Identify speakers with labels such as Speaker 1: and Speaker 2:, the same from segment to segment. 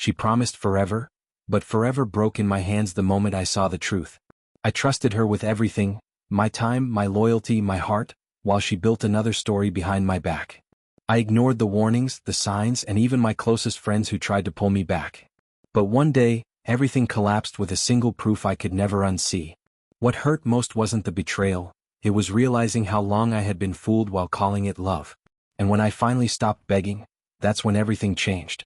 Speaker 1: She promised forever, but forever broke in my hands the moment I saw the truth. I trusted her with everything, my time, my loyalty, my heart, while she built another story behind my back. I ignored the warnings, the signs, and even my closest friends who tried to pull me back. But one day, everything collapsed with a single proof I could never unsee. What hurt most wasn't the betrayal, it was realizing how long I had been fooled while calling it love. And when I finally stopped begging, that's when everything changed.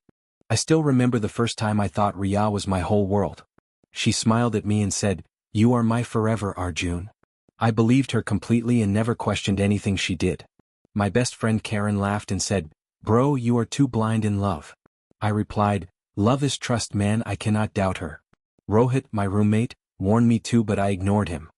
Speaker 1: I still remember the first time I thought Ria was my whole world. She smiled at me and said, "You are my forever, Arjun." I believed her completely and never questioned anything she did. My best friend Karen laughed and said, "Bro, you are too blind in love." I replied, "Love is trust, man, I cannot doubt her." Rohit, my roommate, warned me too, but I ignored him.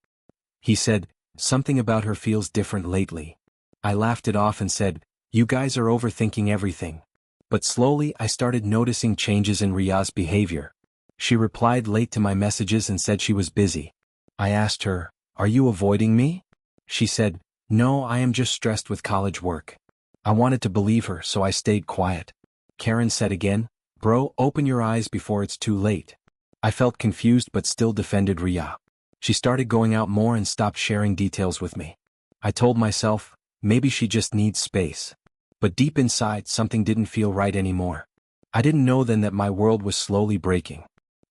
Speaker 1: He said, "Something about her feels different lately." I laughed it off and said, "You guys are overthinking everything." But slowly I started noticing changes in Ria's behavior. She replied late to my messages and said she was busy. I asked her, "Are you avoiding me?" She said, "No, I am just stressed with college work." I wanted to believe her, so I stayed quiet. Karen said again, "Bro, open your eyes before it's too late." I felt confused but still defended Ria. She started going out more and stopped sharing details with me. I told myself, maybe she just needs space. But deep inside, something didn't feel right anymore. I didn't know then that my world was slowly breaking.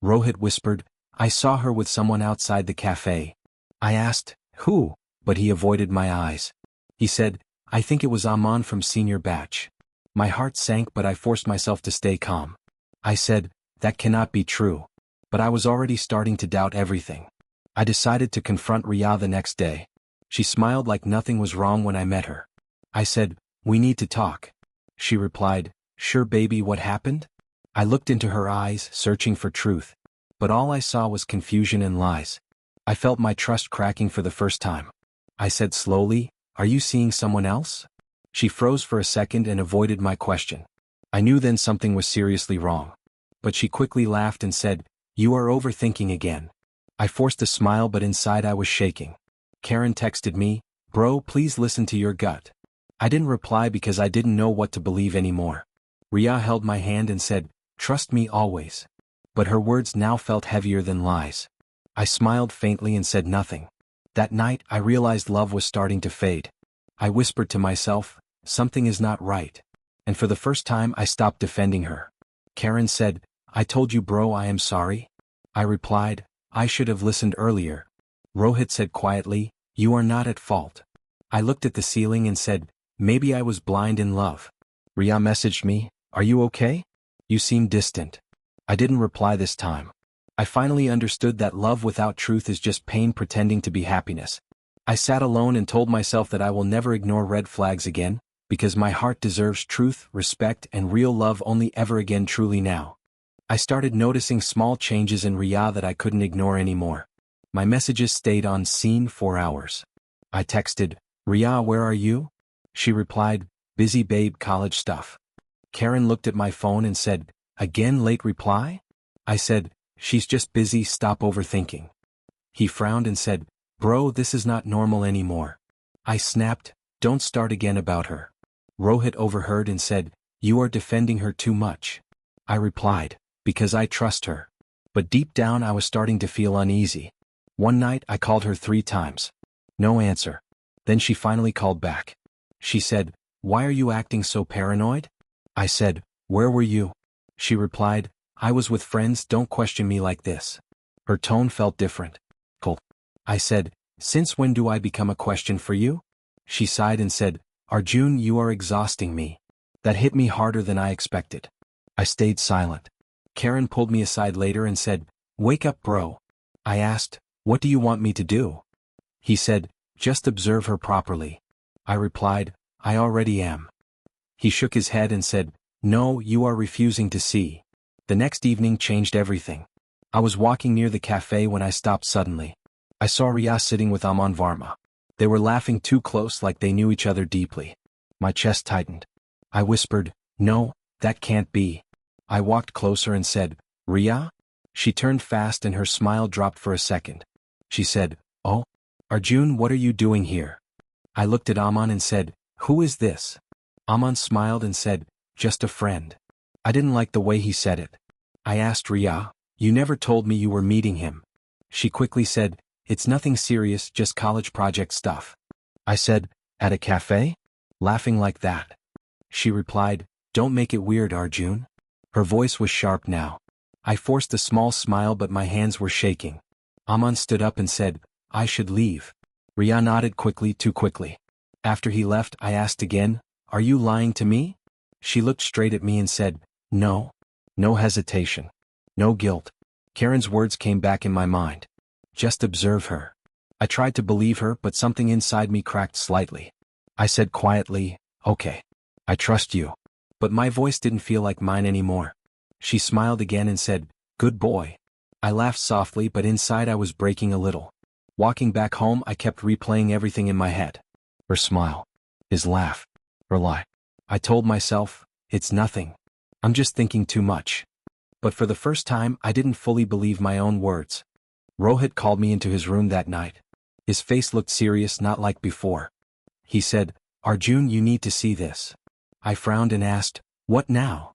Speaker 1: Rohit whispered, "I saw her with someone outside the cafe." I asked, "Who?" But he avoided my eyes. He said, "I think it was Aman from senior batch." My heart sank, but I forced myself to stay calm. I said, "That cannot be true." But I was already starting to doubt everything. I decided to confront Ria the next day. She smiled like nothing was wrong when I met her. I said, "We need to talk." She replied, "Sure baby, what happened?" I looked into her eyes, searching for truth. But all I saw was confusion and lies. I felt my trust cracking for the first time. I said slowly, "Are you seeing someone else?" She froze for a second and avoided my question. I knew then something was seriously wrong. But she quickly laughed and said, "You are overthinking again." I forced a smile, but inside I was shaking. Karen texted me, "Bro, please listen to your gut." I didn't reply because I didn't know what to believe anymore. Ria held my hand and said, "Trust me always." But her words now felt heavier than lies. I smiled faintly and said nothing. That night I realized love was starting to fade. I whispered to myself, something is not right. And for the first time I stopped defending her. Karen said, "I told you bro, I am sorry." I replied, "I should have listened earlier." Rohit said quietly, "You are not at fault." I looked at the ceiling and said, "Maybe I was blind in love." Ria messaged me, "Are you okay? You seem distant." I didn't reply this time. I finally understood that love without truth is just pain pretending to be happiness. I sat alone and told myself that I will never ignore red flags again, because my heart deserves truth, respect, and real love only ever again truly now. I started noticing small changes in Ria that I couldn't ignore anymore. My messages stayed on scene for hours. I texted, "Ria, where are you?" She replied, "Busy babe, college stuff." Karen looked at my phone and said, "Again late reply?" I said, "She's just busy, stop overthinking." He frowned and said, "Bro, this is not normal anymore." I snapped, "Don't start again about her." Rohit overheard and said, "You are defending her too much." I replied, "Because I trust her." But deep down I was starting to feel uneasy. One night I called her 3 times. No answer. Then she finally called back. She said, "Why are you acting so paranoid?" I said, "Where were you?" She replied, "I was with friends, don't question me like this." Her tone felt different. Cool. I said, "Since when do I become a question for you?" She sighed and said, "Arjun, you are exhausting me." That hit me harder than I expected. I stayed silent. Karen pulled me aside later and said, "Wake up, bro." I asked, "What do you want me to do?" He said, "Just observe her properly." I replied, "I already am." He shook his head and said, "No, you are refusing to see." The next evening changed everything. I was walking near the cafe when I stopped suddenly. I saw Ria sitting with Aman Varma. They were laughing too close, like they knew each other deeply. My chest tightened. I whispered, "No, that can't be." I walked closer and said, "Ria?" She turned fast and her smile dropped for a second. She said, "Oh, Arjun, what are you doing here?" I looked at Aman and said, "Who is this?" Aman smiled and said, "Just a friend." I didn't like the way he said it. I asked Ria, "You never told me you were meeting him." She quickly said, "It's nothing serious, just college project stuff." I said, "At a cafe?" Laughing like that. She replied, "Don't make it weird, Arjun." Her voice was sharp now. I forced a small smile but my hands were shaking. Aman stood up and said, "I should leave." Ria nodded quickly, too quickly. After he left, I asked again, "Are you lying to me?" She looked straight at me and said, "No." No hesitation. No guilt. Karen's words came back in my mind. Just observe her. I tried to believe her but something inside me cracked slightly. I said quietly, "Okay. I trust you." But my voice didn't feel like mine anymore. She smiled again and said, "Good boy." I laughed softly but inside I was breaking a little. Walking back home I kept replaying everything in my head. Her smile. His laugh. Her lie. I told myself, it's nothing. I'm just thinking too much. But for the first time I didn't fully believe my own words. Rohit called me into his room that night. His face looked serious, not like before. He said, "Arjun, you need to see this." I frowned and asked, "What now?"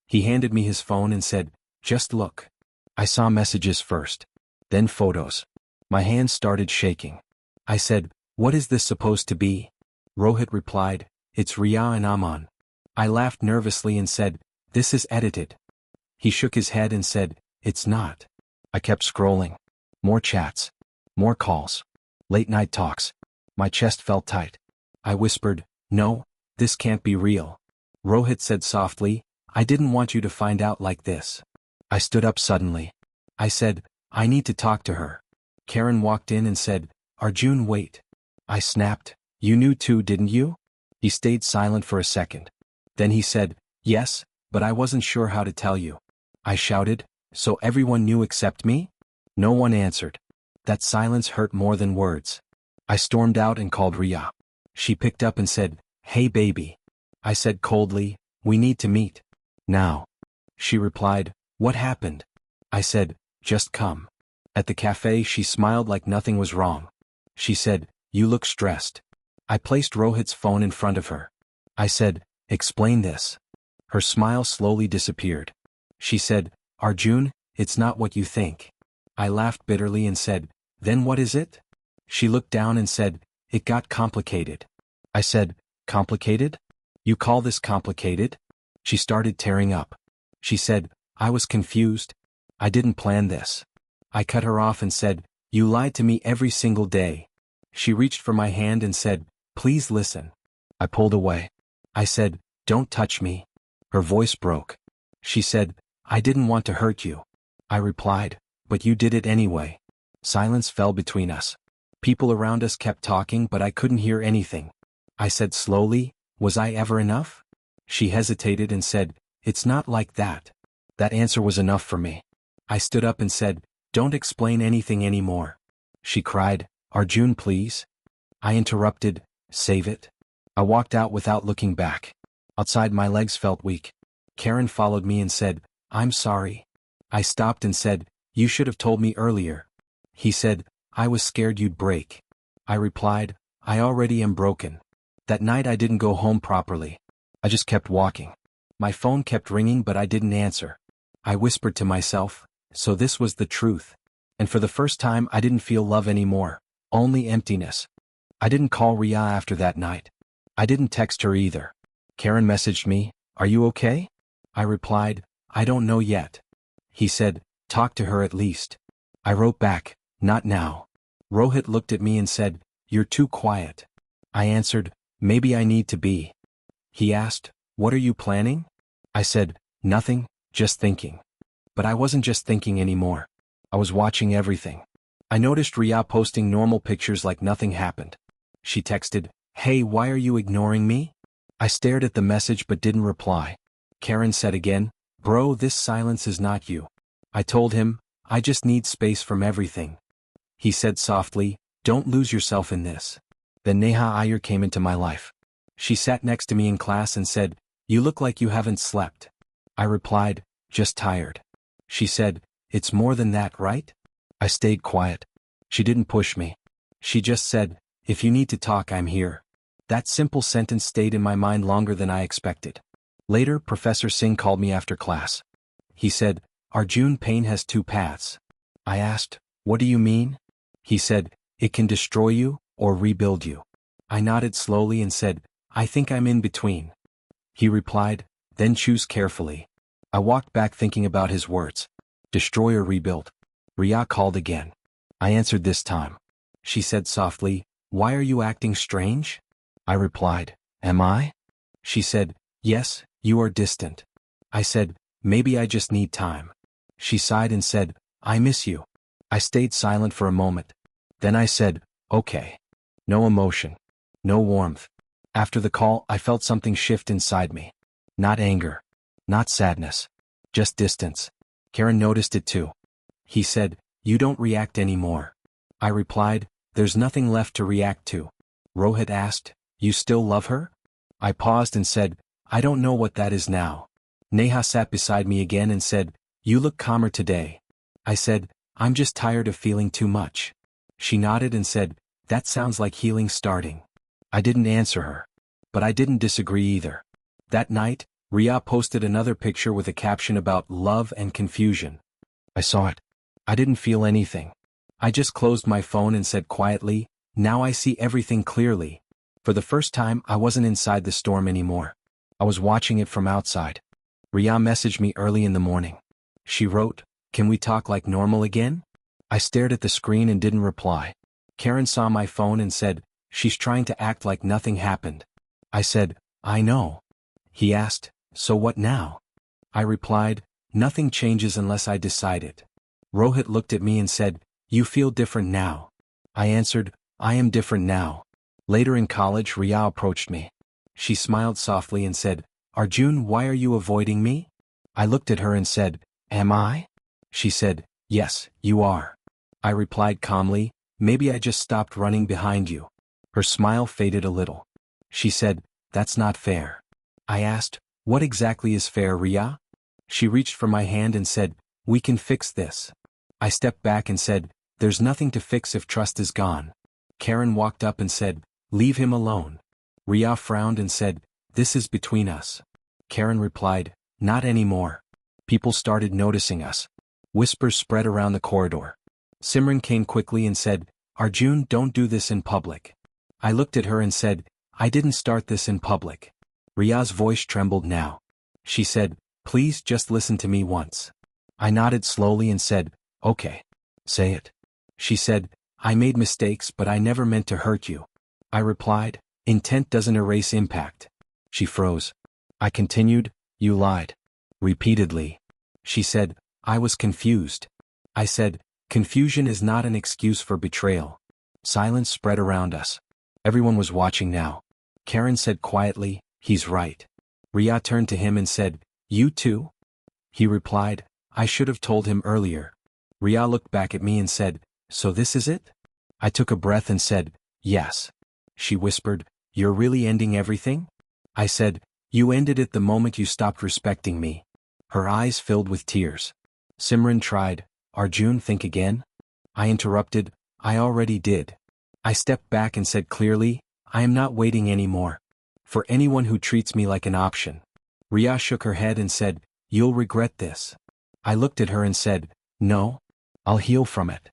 Speaker 1: He handed me his phone and said, "Just look." I saw messages first. Then photos. My hands started shaking. I said, "What is this supposed to be?" Rohit replied, "It's Ria and Aman." I laughed nervously and said, "This is edited." He shook his head and said, "It's not." I kept scrolling. More chats. More calls. Late night talks. My chest felt tight. I whispered, "No, this can't be real." Rohit said softly, "I didn't want you to find out like this." I stood up suddenly. I said, "I need to talk to her." Karen walked in and said, "Arjun, wait." I snapped, "You knew too, didn't you?" He stayed silent for a second. Then he said, "Yes, but I wasn't sure how to tell you." I shouted, "So everyone knew except me?" No one answered. That silence hurt more than words. I stormed out and called Ria. She picked up and said, "Hey baby." I said coldly, "We need to meet. Now." She replied, "What happened?" I said, "Just come." At the cafe she smiled like nothing was wrong. She said, "You look stressed." I placed Rohit's phone in front of her. I said, "Explain this." Her smile slowly disappeared. She said, "Arjun, it's not what you think." I laughed bitterly and said, "Then what is it?" She looked down and said, "It got complicated." I said, "Complicated? You call this complicated?" She started tearing up. She said, "I was confused. I didn't plan this." I cut her off and said, "You lied to me every single day." She reached for my hand and said, "Please listen." I pulled away. I said, "Don't touch me." Her voice broke. She said, "I didn't want to hurt you." I replied, "But you did it anyway." Silence fell between us. People around us kept talking but I couldn't hear anything. I said slowly, "Was I ever enough?" She hesitated and said, "It's not like that." That answer was enough for me. I stood up and said, "Don't explain anything anymore." She cried, "Arjun, please." I interrupted, "Save it." I walked out without looking back. Outside my legs felt weak. Karen followed me and said, "I'm sorry." I stopped and said, "You should have told me earlier." He said, "I was scared you'd break." I replied, "I already am broken." That night I didn't go home properly. I just kept walking. My phone kept ringing but I didn't answer. I whispered to myself, so this was the truth. And for the first time I didn't feel love anymore, only emptiness. I didn't call Ria after that night. I didn't text her either. Karen messaged me, "Are you okay?" I replied, "I don't know yet." He said, "Talk to her at least." I wrote back, "Not now." Rohit looked at me and said, "You're too quiet." I answered, "Maybe I need to be." He asked, "What are you planning?" I said, "Nothing, just thinking." But I wasn't just thinking anymore. I was watching everything. I noticed Ria posting normal pictures like nothing happened. She texted, "Hey, why are you ignoring me?" I stared at the message but didn't reply. Karen said again, "Bro, this silence is not you." I told him, "I just need space from everything." He said softly, "Don't lose yourself in this." Then Neha Iyer came into my life. She sat next to me in class and said, "You look like you haven't slept." I replied, "Just tired." She said, "It's more than that, right?" I stayed quiet. She didn't push me. She just said, "If you need to talk, I'm here." That simple sentence stayed in my mind longer than I expected. Later, Professor Singh called me after class. He said, Arjun, pain has two paths. I asked, what do you mean? He said, it can destroy you, or rebuild you. I nodded slowly and said, I think I'm in between. He replied, then choose carefully. I walked back thinking about his words. Destroy or rebuild. Ria called again. I answered this time. She said softly, why are you acting strange? I replied, am I? She said, yes, you are distant. I said, maybe I just need time. She sighed and said, I miss you. I stayed silent for a moment. Then I said, okay. No emotion. No warmth. After the call, I felt something shift inside me. Not anger. Not sadness. Just distance. Karen noticed it too. He said, you don't react anymore. I replied, there's nothing left to react to. Rohit asked, you still love her? I paused and said, I don't know what that is now. Neha sat beside me again and said, you look calmer today. I said, I'm just tired of feeling too much. She nodded and said, that sounds like healing starting. I didn't answer her. But I didn't disagree either. That night, Ria posted another picture with a caption about love and confusion. I saw it. I didn't feel anything. I just closed my phone and said quietly, now I see everything clearly. For the first time, I wasn't inside the storm anymore. I was watching it from outside. Ria messaged me early in the morning. She wrote, can we talk like normal again? I stared at the screen and didn't reply. Karen saw my phone and said, she's trying to act like nothing happened. I said, I know. He asked, so what now? I replied, nothing changes unless I decide it. Rohit looked at me and said, you feel different now. I answered, I am different now. Later in college, Ria approached me. She smiled softly and said, Arjun, why are you avoiding me? I looked at her and said, am I? She said, yes, you are. I replied calmly, maybe I just stopped running behind you. Her smile faded a little. She said, that's not fair. I asked, what exactly is fair, Ria? She reached for my hand and said, we can fix this. I stepped back and said, there's nothing to fix if trust is gone. Karen walked up and said, leave him alone. Ria frowned and said, this is between us. Karen replied, not anymore. People started noticing us. Whispers spread around the corridor. Simran came quickly and said, Arjun, don't do this in public. I looked at her and said, I didn't start this in public. Ria's voice trembled now. She said, please just listen to me once. I nodded slowly and said, okay. Say it. She said, I made mistakes but I never meant to hurt you. I replied, intent doesn't erase impact. She froze. I continued, you lied. Repeatedly. She said, I was confused. I said, confusion is not an excuse for betrayal. Silence spread around us. Everyone was watching now. Karen said quietly, he's right. Ria turned to him and said, you too? He replied, I should have told him earlier. Ria looked back at me and said, so this is it? I took a breath and said, yes. She whispered, you're really ending everything? I said, you ended it the moment you stopped respecting me. Her eyes filled with tears. Simran tried, Arjun, think again? I interrupted, I already did. I stepped back and said clearly, I am not waiting anymore. For anyone who treats me like an option. Ria shook her head and said, you'll regret this. I looked at her and said, no, I'll heal from it.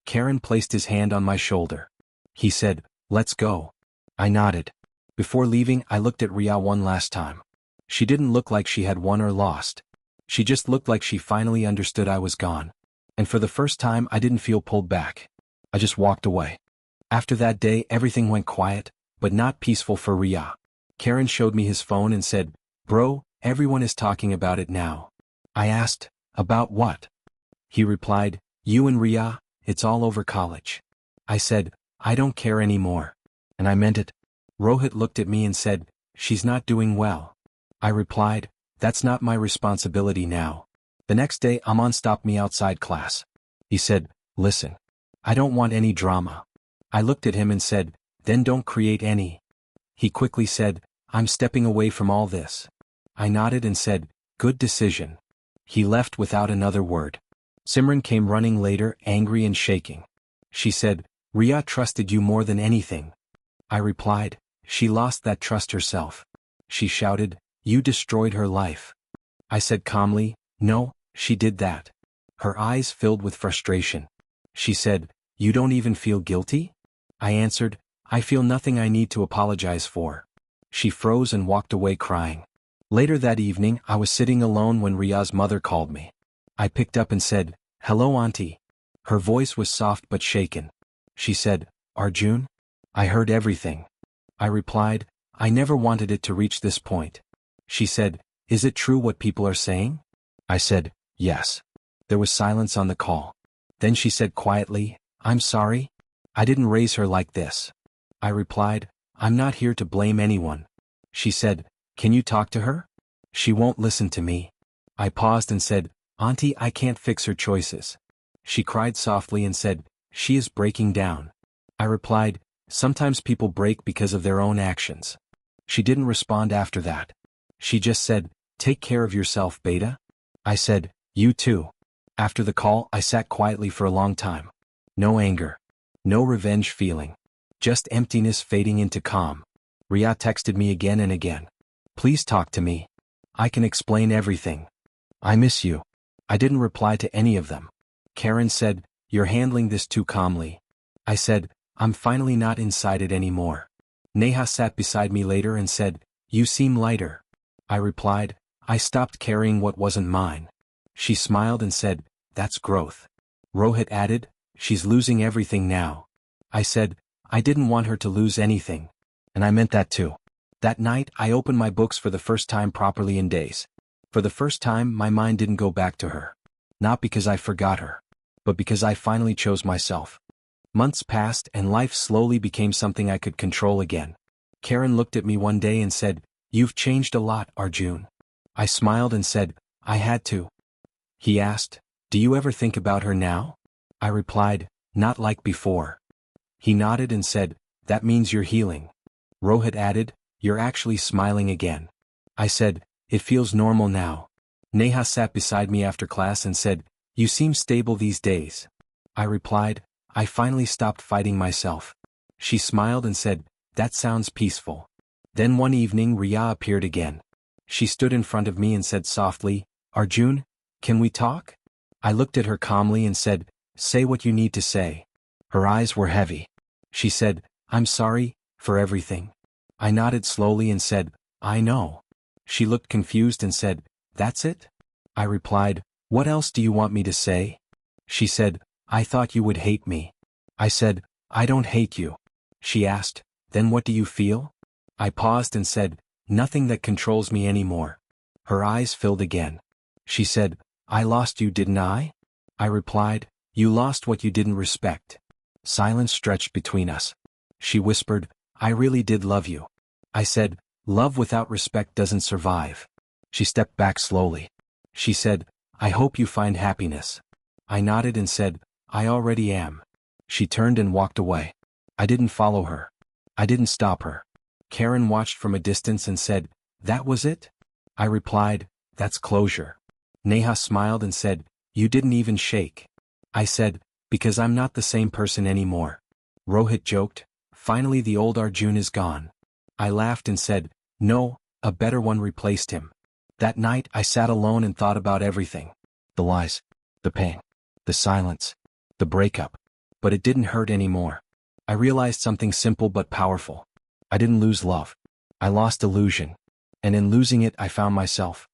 Speaker 1: Karen placed his hand on my shoulder. He said, let's go. I nodded. Before leaving, I looked at Ria one last time. She didn't look like she had won or lost. She just looked like she finally understood I was gone. And for the first time, I didn't feel pulled back. I just walked away. After that day, everything went quiet, but not peaceful for Ria. Karen showed me his phone and said, bro, everyone is talking about it now. I asked, about what? He replied, you and Ria, it's all over college. I said, I don't care anymore. And I meant it. Rohit looked at me and said, she's not doing well. I replied, that's not my responsibility now. The next day, Aman stopped me outside class. He said, listen, I don't want any drama. I looked at him and said, then don't create any. He quickly said, I'm stepping away from all this. I nodded and said, good decision. He left without another word. Simran came running later, angry and shaking. She said, Ria trusted you more than anything. I replied, she lost that trust herself. She shouted, you destroyed her life. I said calmly, no, She did that. Her eyes filled with frustration. She said, "You don't even feel guilty?" I answered, "I feel nothing I need to apologize for." She froze and walked away crying. Later that evening, I was sitting alone when Ria's mother called me. I picked up and said, "Hello, Auntie." Her voice was soft but shaken. She said, "Arjun? I heard everything." I replied, "I never wanted it to reach this point." She said, "Is it true what people are saying?" I said, "Yes." There was silence on the call. Then she said quietly, "I'm sorry. I didn't raise her like this." I replied, "I'm not here to blame anyone." She said, "Can you talk to her?" "She won't listen to me." I paused and said, "Auntie, I can't fix her choices." She cried softly and said, "She is breaking down." I replied, "Sometimes people break because of their own actions." She didn't respond after that. She just said, "Take care of yourself, Beta." I said, "You too." After the call, I sat quietly for a long time. No anger. No revenge feeling. Just emptiness fading into calm. Ria texted me again and again. "Please talk to me. I can explain everything. I miss you." I didn't reply to any of them. Karen said, "You're handling this too calmly." I said, "I'm finally not inside it anymore." Neha sat beside me later and said, "You seem lighter." I replied, "I stopped carrying what wasn't mine." She smiled and said, "That's growth." Rohit added, "She's losing everything now." I said, "I didn't want her to lose anything." And I meant that too. That night, I opened my books for the first time properly in days. For the first time, my mind didn't go back to her. Not because I forgot her, but because I finally chose myself. Months passed and life slowly became something I could control again. Karen looked at me one day and said, "You've changed a lot, Arjun." I smiled and said, "I had to." He asked, "Do you ever think about her now?" I replied, "Not like before." He nodded and said, "That means you're healing." Rohit added, "You're actually smiling again." I said, "It feels normal now." Neha sat beside me after class and said, "You seem stable these days." I replied, "I finally stopped fighting myself." She smiled and said, "That sounds peaceful." Then one evening Ria appeared again. She stood in front of me and said softly, "Arjun, can we talk?" I looked at her calmly and said, "Say what you need to say." Her eyes were heavy. She said, "I'm sorry, for everything." I nodded slowly and said, "I know." She looked confused and said, "That's it?" I replied, "What else do you want me to say?" She said, "I thought you would hate me." I said, "I don't hate you." She asked, "Then what do you feel?" I paused and said, "Nothing that controls me anymore." Her eyes filled again. She said, "I lost you, didn't I?" I replied, "You lost what you didn't respect." Silence stretched between us. She whispered, "I really did love you." I said, "Love without respect doesn't survive." She stepped back slowly. She said, "I hope you find happiness." I nodded and said, "I already am." She turned and walked away. I didn't follow her. I didn't stop her. Karen watched from a distance and said, "That was it?" I replied, "That's closure." Neha smiled and said, "You didn't even shake." I said, "Because I'm not the same person anymore." Rohit joked, "Finally the old Arjun is gone." I laughed and said, "No, a better one replaced him." That night I sat alone and thought about everything. The lies, the pain, the silence, the breakup. But it didn't hurt anymore. I realized something simple but powerful. I didn't lose love. I lost illusion. And in losing it I found myself.